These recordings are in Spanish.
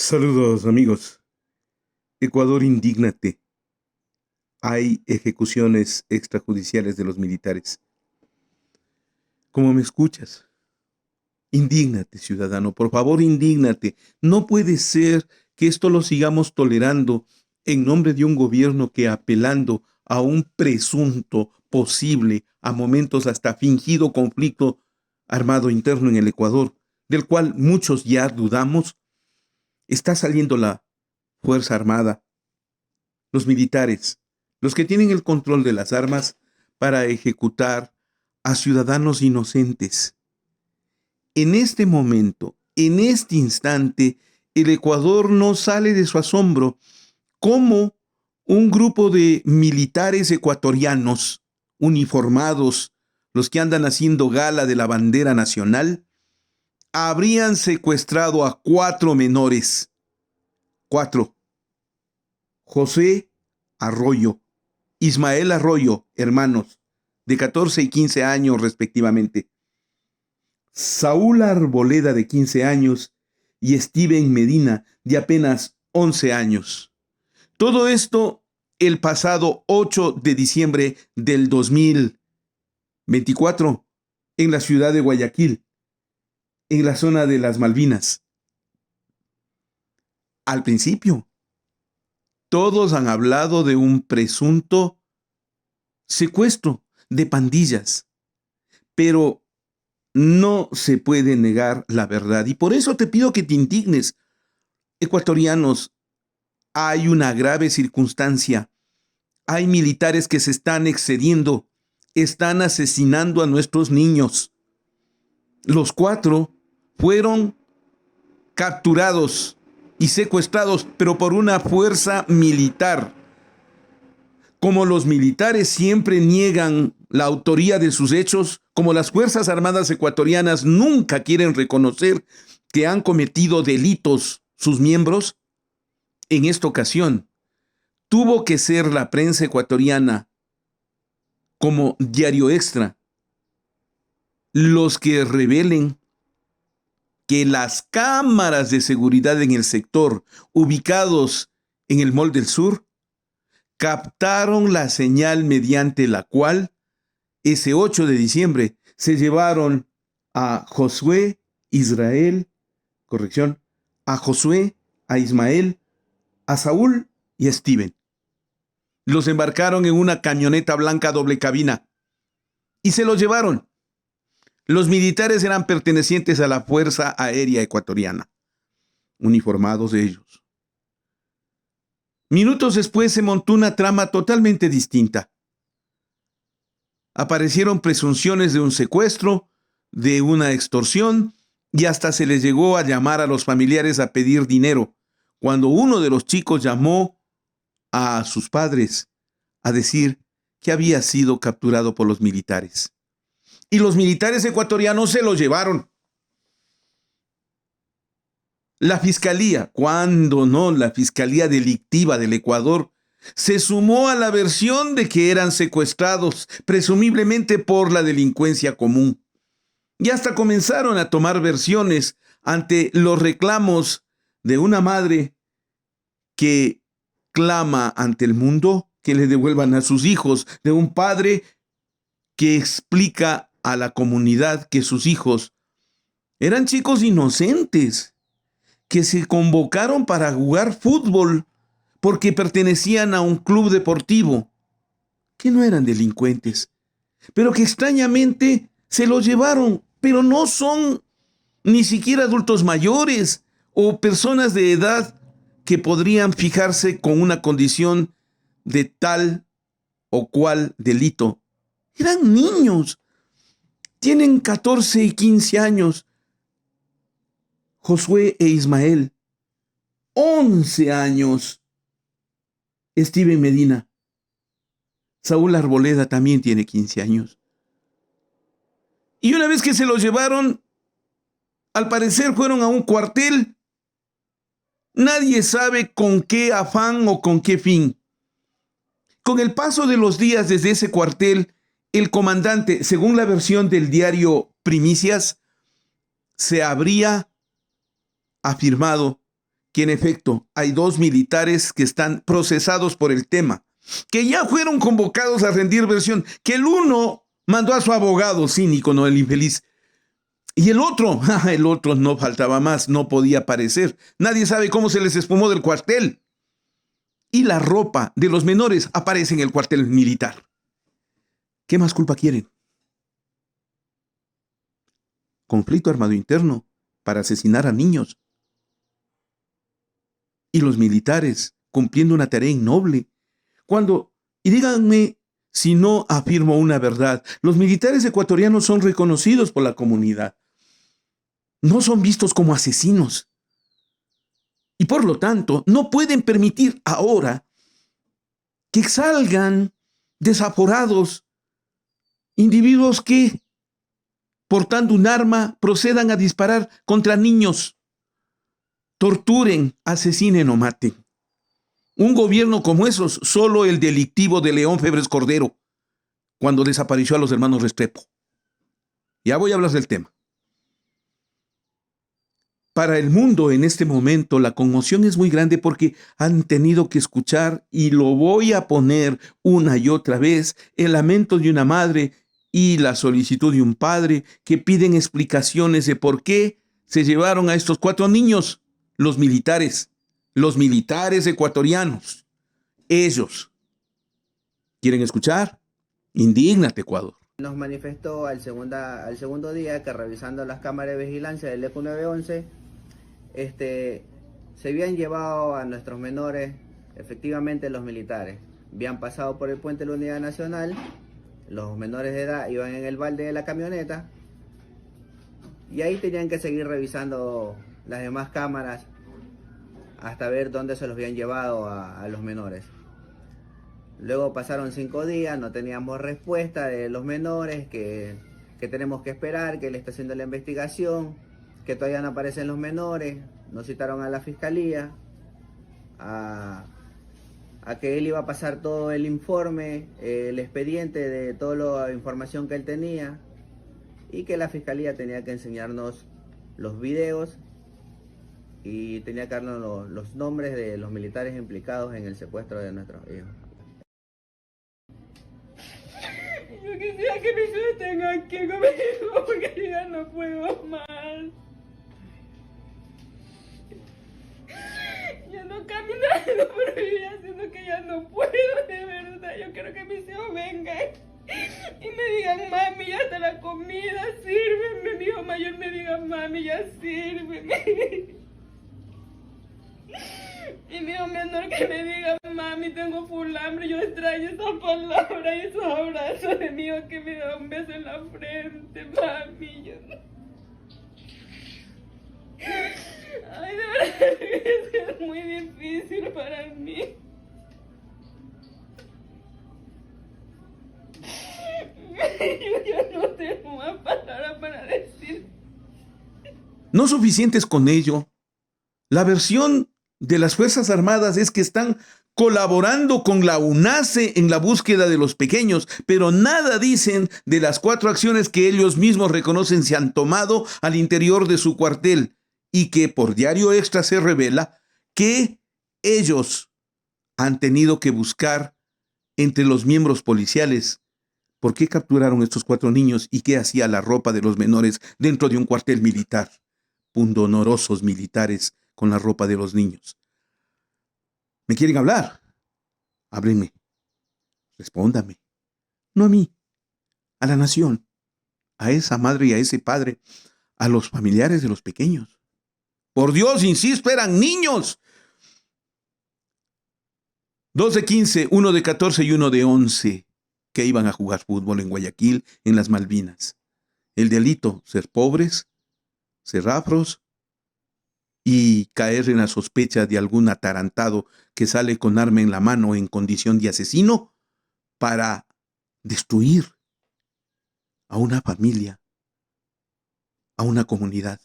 Saludos amigos. Ecuador, indígnate. Hay ejecuciones extrajudiciales de los militares. ¿Cómo me escuchas? Indígnate, ciudadano. Por favor, indígnate. No puede ser que esto lo sigamos tolerando en nombre de un gobierno que, apelando a un presunto, posible, a momentos hasta fingido conflicto armado interno en el Ecuador, del cual muchos ya dudamos, está saliendo la Fuerza Armada, los militares, los que tienen el control de las armas para ejecutar a ciudadanos inocentes. En este momento, en este instante, el Ecuador no sale de su asombro cómo un grupo de militares ecuatorianos uniformados, los que andan haciendo gala de la bandera nacional, habrían secuestrado a 4 menores. 4. José Arroyo, Ismael Arroyo, hermanos, de 14 y 15 años respectivamente. Saúl Arboleda, de 15 años, y Steven Medina, de apenas 11 años. Todo esto el pasado 8 de diciembre del 2024, en la ciudad de Guayaquil, en la zona de las Malvinas. Al principio, todos han hablado de un presunto secuestro de pandillas, pero no se puede negar la verdad. Y por eso te pido que te indignes. Ecuatorianos, hay una grave circunstancia. Hay militares que se están excediendo, están asesinando a nuestros niños. Los 4 fueron capturados y secuestrados, pero por una fuerza militar. Como los militares siempre niegan la autoría de sus hechos, como las Fuerzas Armadas ecuatorianas nunca quieren reconocer que han cometido delitos sus miembros, en esta ocasión tuvo que ser la prensa ecuatoriana, como Diario Extra, los que revelen que las cámaras de seguridad en el sector ubicados en el Mall del Sur captaron la señal mediante la cual ese 8 de diciembre se llevaron a Josué, a Ismael, a Saúl y a Steven. Los embarcaron en una camioneta blanca doble cabina y se los llevaron. Los militares eran pertenecientes a la Fuerza Aérea Ecuatoriana, uniformados ellos. Minutos después se montó una trama totalmente distinta. Aparecieron presunciones de un secuestro, de una extorsión, y hasta se les llegó a llamar a los familiares a pedir dinero, cuando uno de los chicos llamó a sus padres a decir que había sido capturado por los militares. Y los militares ecuatorianos se lo llevaron. La fiscalía, ¿cuándo no? La fiscalía delictiva del Ecuador se sumó a la versión de que eran secuestrados, presumiblemente por la delincuencia común. Y hasta comenzaron a tomar versiones ante los reclamos de una madre que clama ante el mundo que le devuelvan a sus hijos, de un padre que explica a la comunidad que sus hijos eran chicos inocentes, que se convocaron para jugar fútbol porque pertenecían a un club deportivo, que no eran delincuentes, pero que extrañamente se los llevaron, pero no son ni siquiera adultos mayores o personas de edad que podrían fijarse con una condición de tal o cual delito. Eran niños, tienen 14 y 15 años. Josué e Ismael, 11 años. Steven Medina. Saúl Arboleda también tiene 15 años. Y una vez que se los llevaron, al parecer fueron a un cuartel. Nadie sabe con qué afán o con qué fin. Con el paso de los días desde ese cuartel, el comandante, según la versión del diario Primicias, se habría afirmado que en efecto hay 2 militares que están procesados por el tema, que ya fueron convocados a rendir versión, que el uno mandó a su abogado cínico, no el infeliz, y el otro no faltaba más, no podía aparecer. Nadie sabe cómo se les espumó del cuartel. Y la ropa de los menores aparece en el cuartel militar. ¿Qué más culpa quieren? Conflicto armado interno para asesinar a niños. Y los militares cumpliendo una tarea innoble. Y díganme si no afirmo una verdad, los militares ecuatorianos son reconocidos por la comunidad. No son vistos como asesinos. Y por lo tanto, no pueden permitir ahora que salgan desaforados individuos que, portando un arma, procedan a disparar contra niños, torturen, asesinen o maten. Un gobierno como esos, solo el delictivo de León Febres Cordero, cuando desapareció a los hermanos Restrepo. Ya voy a hablar del tema. Para el mundo en este momento la conmoción es muy grande porque han tenido que escuchar, y lo voy a poner una y otra vez, el lamento de una madre y la solicitud de un padre que piden explicaciones de por qué se llevaron a estos 4 niños, los militares ecuatorianos. Ellos. ¿Quieren escuchar? Indígnate, Ecuador. Nos manifestó al segundo día que revisando las cámaras de vigilancia del ECU 911, se habían llevado a nuestros menores, efectivamente los militares. Habían pasado por el puente de la Unidad Nacional, los menores de edad iban en el balde de la camioneta y ahí tenían que seguir revisando las demás cámaras hasta ver dónde se los habían llevado a los menores. Luego pasaron 5 días, no teníamos respuesta de los menores, que tenemos que esperar, que él está haciendo la investigación, que todavía no aparecen los menores. Nos citaron a la fiscalía, a que él iba a pasar todo el informe, el expediente de toda la información que él tenía, y que la fiscalía tenía que enseñarnos los videos y tenía que darnos los nombres de los militares implicados en el secuestro de nuestros hijos. Yo quisiera que mis hijos estén aquí conmigo porque yo ya no puedo más. Ya no caminando, pero yo ya siento que ya no puedo, de verdad. Yo quiero que mis hijos vengan y me digan, mami, ya está la comida, sírveme. Mi hijo mayor me diga, mami, ya sírveme. Y mi hijo menor que me diga, mami, tengo full hambre. Yo extraño esa palabra y esos abrazos de mi hijo que me da un beso en la frente, mami. Ay, de verdad que es muy difícil para mí. Yo ya no tengo más palabras para decir. No suficientes con ello, la versión de las Fuerzas Armadas es que están colaborando con la UNACE en la búsqueda de los pequeños, pero nada dicen de las 4 acciones que ellos mismos reconocen se han tomado al interior de su cuartel y que por Diario Extra se revela que ellos han tenido que buscar entre los miembros policiales por qué capturaron estos 4 niños y qué hacía la ropa de los menores dentro de un cuartel militar. Pundonorosos militares con la ropa de los niños. ¿Me quieren hablar? Háblenme. Respóndame. No a mí, a la nación, a esa madre y a ese padre, a los familiares de los pequeños. Por Dios, insisto, eran niños. 2 de 15, 1 de 14 y 1 de 11 que iban a jugar fútbol en Guayaquil, en las Malvinas. El delito, ser pobres, ser afros y caer en la sospecha de algún atarantado que sale con arma en la mano en condición de asesino para destruir a una familia, a una comunidad.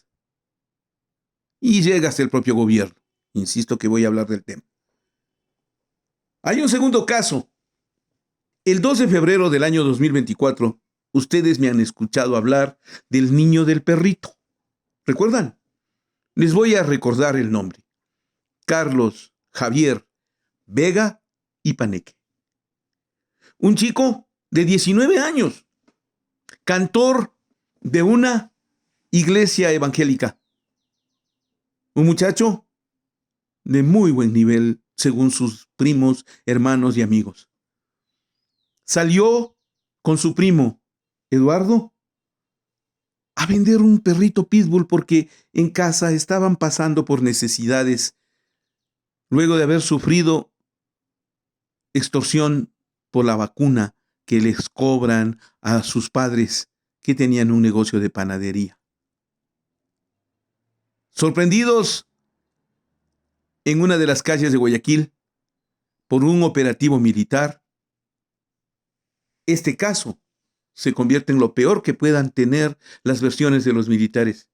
Y llega hasta el propio gobierno. Insisto que voy a hablar del tema. Hay un segundo caso. El 2 de febrero del año 2024, ustedes me han escuchado hablar del niño del perrito. ¿Recuerdan? Les voy a recordar el nombre. Carlos Javier Vega y Paneque. Un chico de 19 años, cantor de una iglesia evangélica. Un muchacho de muy buen nivel, según sus primos, hermanos y amigos. Salió con su primo, Eduardo, a vender un perrito pitbull porque en casa estaban pasando por necesidades luego de haber sufrido extorsión por la vacuna que les cobran a sus padres que tenían un negocio de panadería. Sorprendidos en una de las calles de Guayaquil por un operativo militar, este caso se convierte en lo peor que puedan tener las versiones de los militares.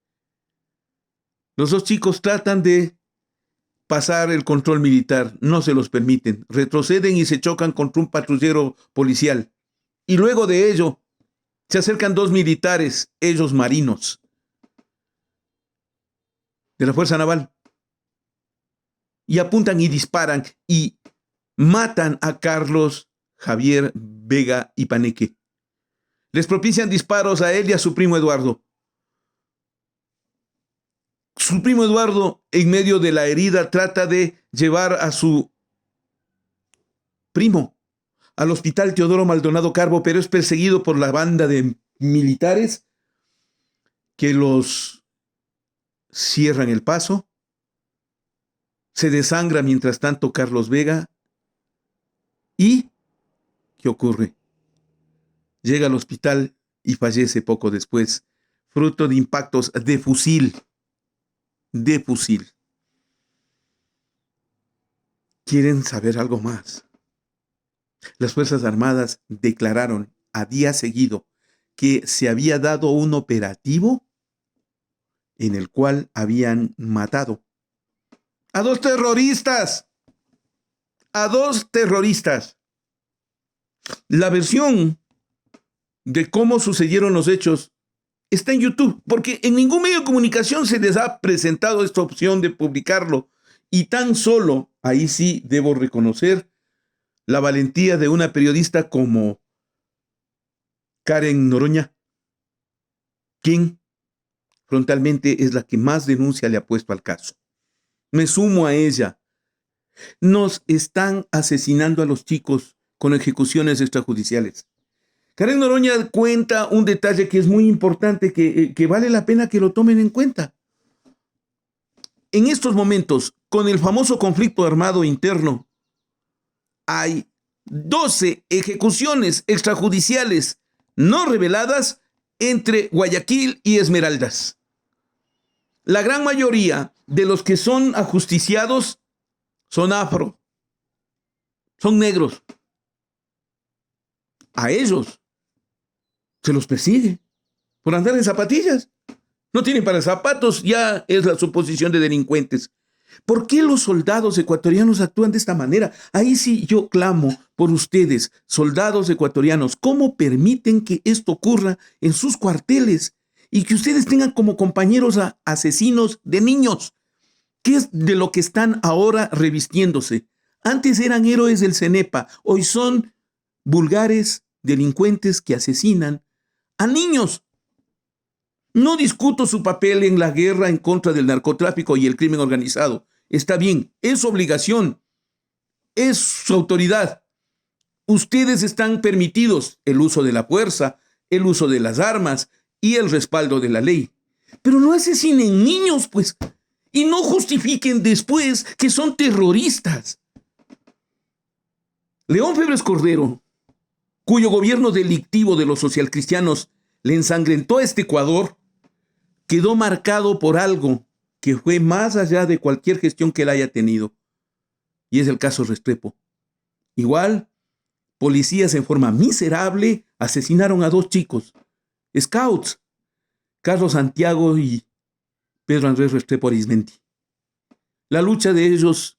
Los dos chicos tratan de pasar el control militar, no se los permiten, retroceden y se chocan contra un patrullero policial. Y luego de ello, se acercan dos militares, ellos marinos, de la Fuerza Naval, y apuntan y disparan y matan a Carlos Javier Vega y Paneque. Les propician disparos a él y a su primo Eduardo. Su primo Eduardo, en medio de la herida, trata de llevar a su primo al hospital Teodoro Maldonado Carbo, pero es perseguido por la banda de militares que los cierran el paso. Se desangra mientras tanto Carlos Vega. ¿Y qué ocurre? Llega al hospital y fallece poco después, fruto de impactos de fusil. ¿Quieren saber algo más? Las Fuerzas Armadas declararon a día seguido que se había dado un operativo en el cual habían matado a dos terroristas. La versión de cómo sucedieron los hechos está en YouTube, porque en ningún medio de comunicación se les ha presentado esta opción de publicarlo. Y tan solo, ahí sí debo reconocer la valentía de una periodista como Karen Noroña, quien frontalmente es la que más denuncia le ha puesto al caso. Me sumo a ella. Nos están asesinando a los chicos con ejecuciones extrajudiciales. Karen Noroña cuenta un detalle que es muy importante, que vale la pena que lo tomen en cuenta. En estos momentos, con el famoso conflicto armado interno, hay 12 ejecuciones extrajudiciales no reveladas entre Guayaquil y Esmeraldas. La gran mayoría de los que son ajusticiados son afro, son negros. A ellos se los persigue por andar en zapatillas. No tienen para zapatos, ya es la suposición de delincuentes. ¿Por qué los soldados ecuatorianos actúan de esta manera? Ahí sí yo clamo por ustedes, soldados ecuatorianos. ¿Cómo permiten que esto ocurra en sus cuarteles y que ustedes tengan como compañeros a asesinos de niños? ¿Qué es de lo que están ahora revistiéndose? Antes eran héroes del CENEPA, hoy son vulgares delincuentes que asesinan a niños. No discuto su papel en la guerra en contra del narcotráfico y el crimen organizado. Está bien, es su obligación, es su autoridad. Ustedes están permitidos el uso de la fuerza, el uso de las armas y el respaldo de la ley. Pero no asesinen niños, pues, y no justifiquen después que son terroristas. León Febres Cordero, cuyo gobierno delictivo de los socialcristianos le ensangrentó a este Ecuador, quedó marcado por algo que fue más allá de cualquier gestión que él haya tenido. Y es el caso Restrepo. Igual, policías en forma miserable asesinaron a dos chicos, scouts, Carlos Santiago y Pedro Andrés Restrepo Arizmendi. La lucha de ellos,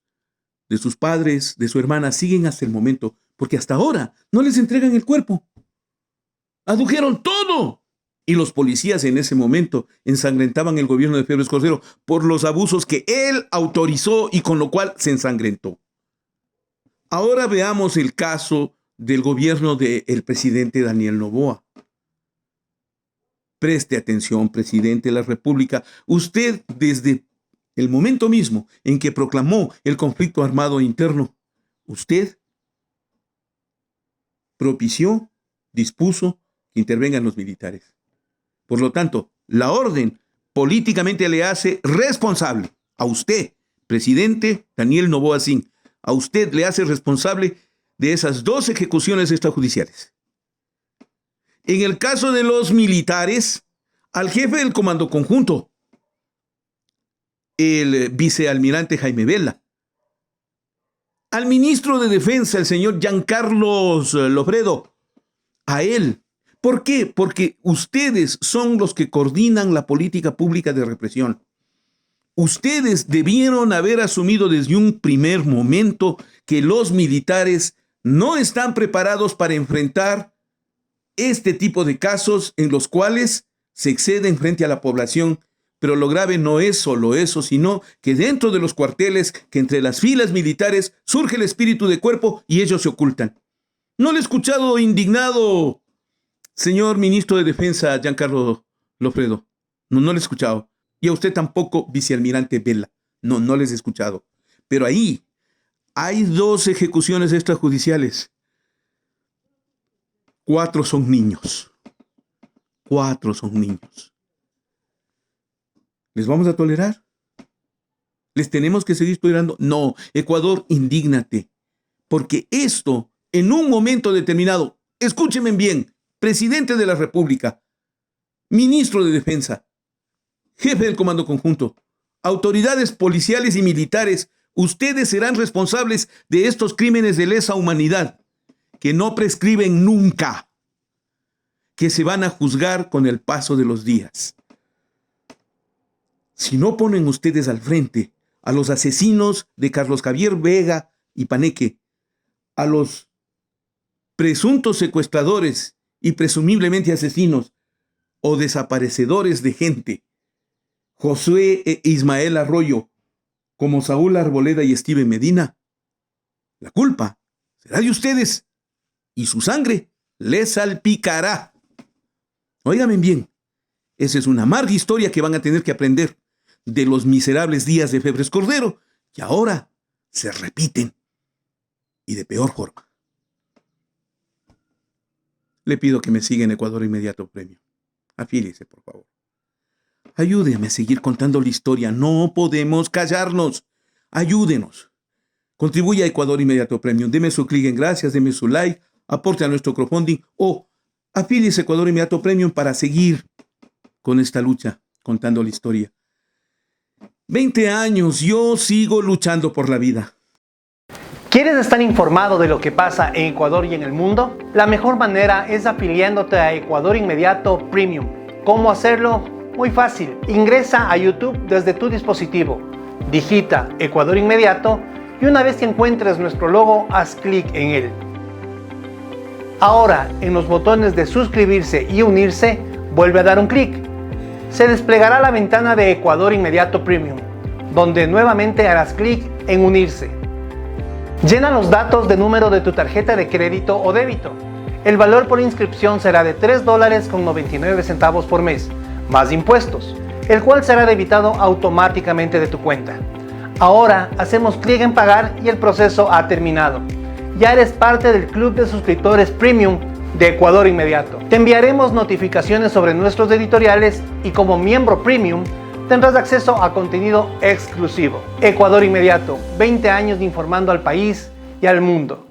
de sus padres, de su hermana, siguen hasta el momento, porque hasta ahora no les entregan el cuerpo. Adujeron todo Y los policías en ese momento ensangrentaban el gobierno de Febres Cordero por los abusos que él autorizó y con lo cual se ensangrentó. Ahora veamos el caso del gobierno del presidente Daniel Noboa. Preste atención, presidente de la República. Usted, desde el momento mismo en que proclamó el conflicto armado interno, usted propició, dispuso que intervengan los militares. Por lo tanto, la orden políticamente le hace responsable a usted, presidente Daniel Noboa Sin. A usted le hace responsable de esas 2 ejecuciones extrajudiciales. En el caso de los militares, al jefe del Comando Conjunto, el vicealmirante Jaime Vela, al ministro de Defensa, el señor Giancarlo Lofredo, a él. ¿Por qué? Porque ustedes son los que coordinan la política pública de represión. Ustedes debieron haber asumido desde un primer momento que los militares no están preparados para enfrentar este tipo de casos en los cuales se exceden frente a la población. Pero lo grave no es solo eso, sino que dentro de los cuarteles, que entre las filas militares surge el espíritu de cuerpo y ellos se ocultan. No le he escuchado indignado, señor ministro de Defensa, Giancarlo Lofredo. No le he escuchado. Y a usted tampoco, vicealmirante Vela. No les he escuchado. Pero ahí hay 2 ejecuciones extrajudiciales. 4 son niños. 4 son niños. ¿Les vamos a tolerar? ¿Les tenemos que seguir tolerando? No, Ecuador, indígnate. Porque esto, en un momento determinado, escúchenme bien, presidente de la República, ministro de Defensa, jefe del Comando Conjunto, autoridades policiales y militares, ustedes serán responsables de estos crímenes de lesa humanidad que no prescriben nunca, que se van a juzgar con el paso de los días. Si no ponen ustedes al frente a los asesinos de Carlos Javier Vega y Paneque, a los presuntos secuestradores y presumiblemente asesinos o desaparecedores de gente, Josué e Ismael Arroyo, como Saúl Arboleda y Steven Medina, la culpa será de ustedes y su sangre les salpicará. Óigame bien, esa es una amarga historia que van a tener que aprender de los miserables días de Febres Cordero, que ahora se repiten y de peor forma. Le pido que me siga en Ecuador Inmediato Premium. Afíliese, por favor. Ayúdeme a seguir contando la historia. No podemos callarnos. Ayúdenos. Contribuya a Ecuador Inmediato Premium. Deme su clic en gracias, deme su like, aporte a nuestro crowdfunding o afíliese a Ecuador Inmediato Premium para seguir con esta lucha, contando la historia. 20 años, yo sigo luchando por la vida. ¿Quieres estar informado de lo que pasa en Ecuador y en el mundo? La mejor manera es afiliándote a Ecuador Inmediato Premium. ¿Cómo hacerlo? Muy fácil. Ingresa a YouTube desde tu dispositivo, digita Ecuador Inmediato y una vez que encuentres nuestro logo, haz clic en él. Ahora, en los botones de suscribirse y unirse, vuelve a dar un clic. Se desplegará la ventana de Ecuador Inmediato Premium, donde nuevamente harás clic en unirse. Llena los datos de número de tu tarjeta de crédito o débito. El valor por inscripción será de $3.99 por mes, más impuestos, el cual será debitado automáticamente de tu cuenta. Ahora hacemos clic en pagar y el proceso ha terminado. Ya eres parte del club de suscriptores Premium de Ecuador Inmediato. Te enviaremos notificaciones sobre nuestros editoriales y como miembro Premium tendrás acceso a contenido exclusivo. Ecuador Inmediato, 20 años informando al país y al mundo.